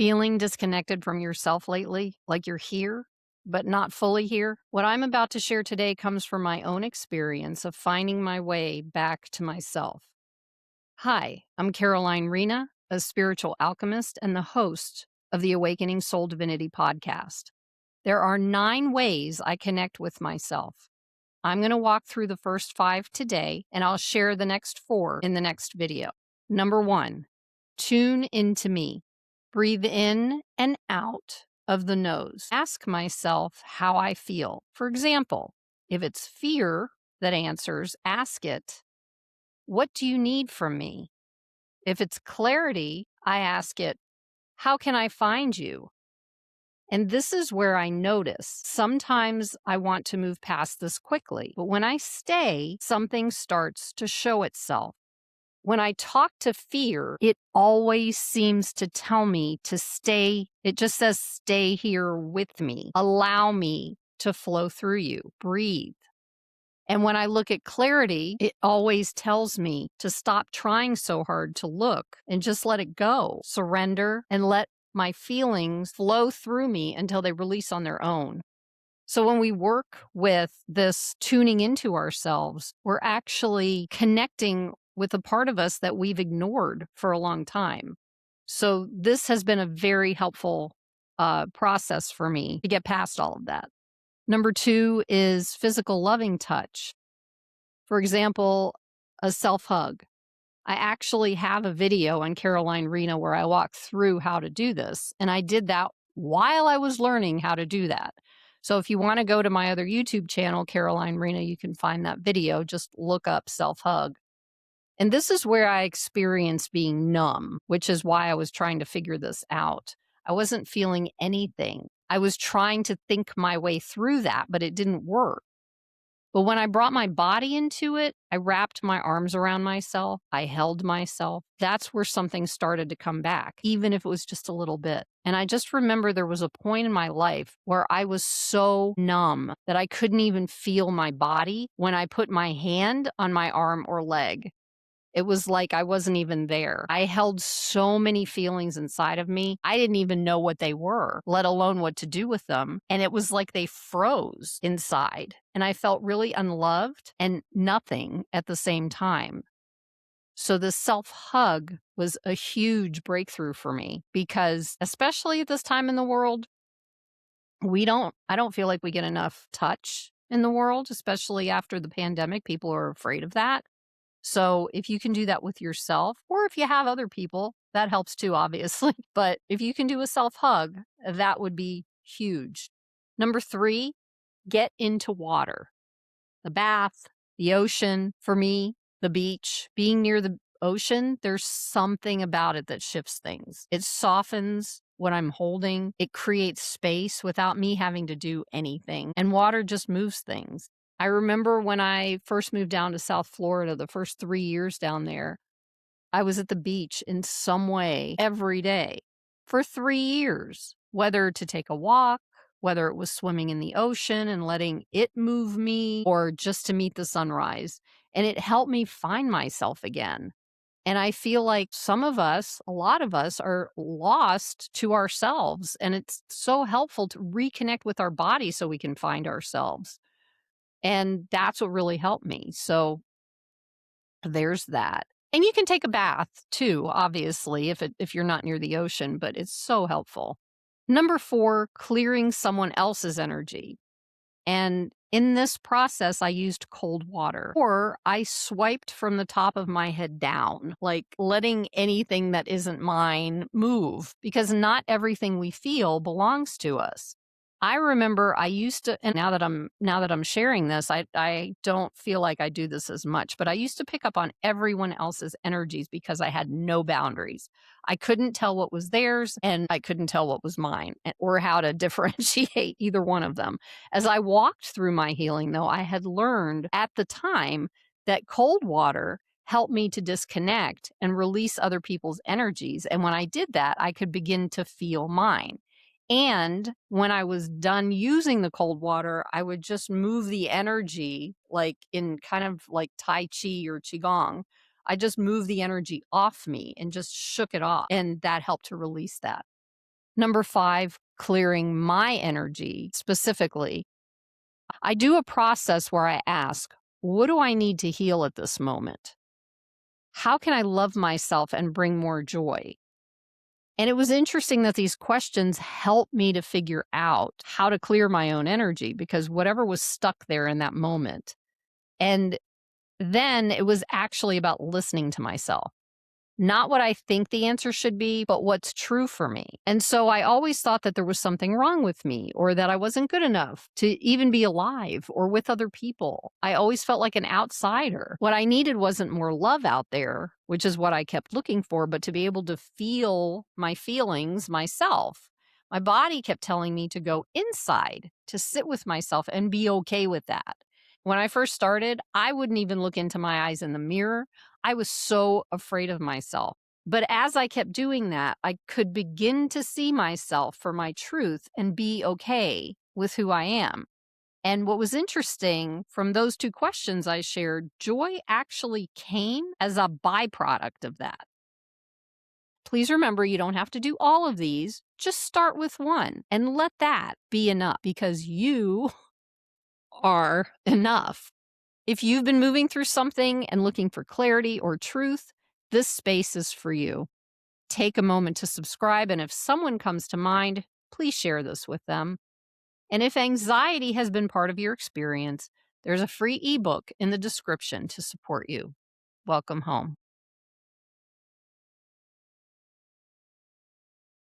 Feeling disconnected from yourself lately, like you're here, but not fully here? What I'm about to share today comes from my own experience of finding my way back to myself. Hi, I'm Caroline Rena, a spiritual alchemist and the host of the Awakening Soul Divinity podcast. There are 9 ways I connect with myself. I'm going to walk through the first 5 today, and I'll share the next 4 in the next video. Number 1, tune into me. Breathe in and out of the nose. Ask myself how I feel. For example, if it's fear that answers, ask it, what do you need from me? If it's clarity, I ask it, how can I find you? And this is where I notice sometimes I want to move past this quickly, but when I stay, something starts to show itself. When I talk to fear, it always seems to tell me to stay. It just says, stay here with me. Allow me to flow through you. Breathe. And when I look at clarity, it always tells me to stop trying so hard to look and just let it go. Surrender and let my feelings flow through me until they release on their own. So when we work with this tuning into ourselves, we're actually connecting with a part of us that we've ignored for a long time. So this has been a very helpful process for me to get past all of that. Number 2 is physical loving touch. For example, a self-hug. I actually have a video on Caroline Rena where I walk through how to do this. And I did that while I was learning how to do that. So if you want to go to my other YouTube channel, Caroline Rena, you can find that video. Just look up self-hug. And this is where I experienced being numb, which is why I was trying to figure this out. I wasn't feeling anything. I was trying to think my way through that, but it didn't work. But when I brought my body into it, I wrapped my arms around myself. I held myself. That's where something started to come back, even if it was just a little bit. And I just remember there was a point in my life where I was so numb that I couldn't even feel my body when I put my hand on my arm or leg. It was like I wasn't even there. I held so many feelings inside of me. I didn't even know what they were, let alone what to do with them. And it was like they froze inside. And I felt really unloved and nothing at the same time. So the self-hug was a huge breakthrough for me because especially at this time in the world, I don't feel like we get enough touch in the world, especially after the pandemic. People are afraid of that. So if you can do that with yourself, or if you have other people, that helps too, obviously. But if you can do a self hug, that would be huge. Number 3, get into water. The bath, the ocean, for me, the beach, being near the ocean, there's something about it that shifts things. It softens what I'm holding. It creates space without me having to do anything. And water just moves things. I remember when I first moved down to South Florida, the first 3 years down there, I was at the beach in some way every day for 3 years, whether to take a walk, whether it was swimming in the ocean and letting it move me, or just to meet the sunrise. And it helped me find myself again. And I feel like some of us, a lot of us, are lost to ourselves. And it's so helpful to reconnect with our body so we can find ourselves. And that's what really helped me. So there's that. And you can take a bath too, obviously, if you're not near the ocean, but it's so helpful. Number 4, clearing someone else's energy. And in this process, I used cold water, or I swiped from the top of my head down, like letting anything that isn't mine move, because not everything we feel belongs to us. I remember I used to, and now that I'm sharing this, I don't feel like I do this as much, but I used to pick up on everyone else's energies because I had no boundaries. I couldn't tell what was theirs and I couldn't tell what was mine or how to differentiate either one of them. As I walked through my healing, though, I had learned at the time that cold water helped me to disconnect and release other people's energies. And when I did that, I could begin to feel mine. And when I was done using the cold water, I would just move the energy like in kind of like Tai Chi or Qigong. I just moved the energy off me and just shook it off. And that helped to release that. Number 5, clearing my energy specifically. I do a process where I ask, what do I need to heal at this moment? How can I love myself and bring more joy? And it was interesting that these questions helped me to figure out how to clear my own energy because whatever was stuck there in that moment. And then it was actually about listening to myself. Not what I think the answer should be, but what's true for me. And so I always thought that there was something wrong with me or that I wasn't good enough to even be alive or with other people. I always felt like an outsider. What I needed wasn't more love out there, which is what I kept looking for, but to be able to feel my feelings myself. My body kept telling me to go inside, to sit with myself and be okay with that. When I first started, I wouldn't even look into my eyes in the mirror. I was so afraid of myself. But as I kept doing that, I could begin to see myself for my truth and be okay with who I am. And what was interesting from those 2 questions I shared, joy actually came as a byproduct of that. Please remember you don't have to do all of these. Just start with one and let that be enough because you are enough. If you've been moving through something and looking for clarity or truth, this space is for you. Take a moment to subscribe, and if someone comes to mind, please share this with them. And if anxiety has been part of your experience, there's a free ebook in the description to support you. Welcome home.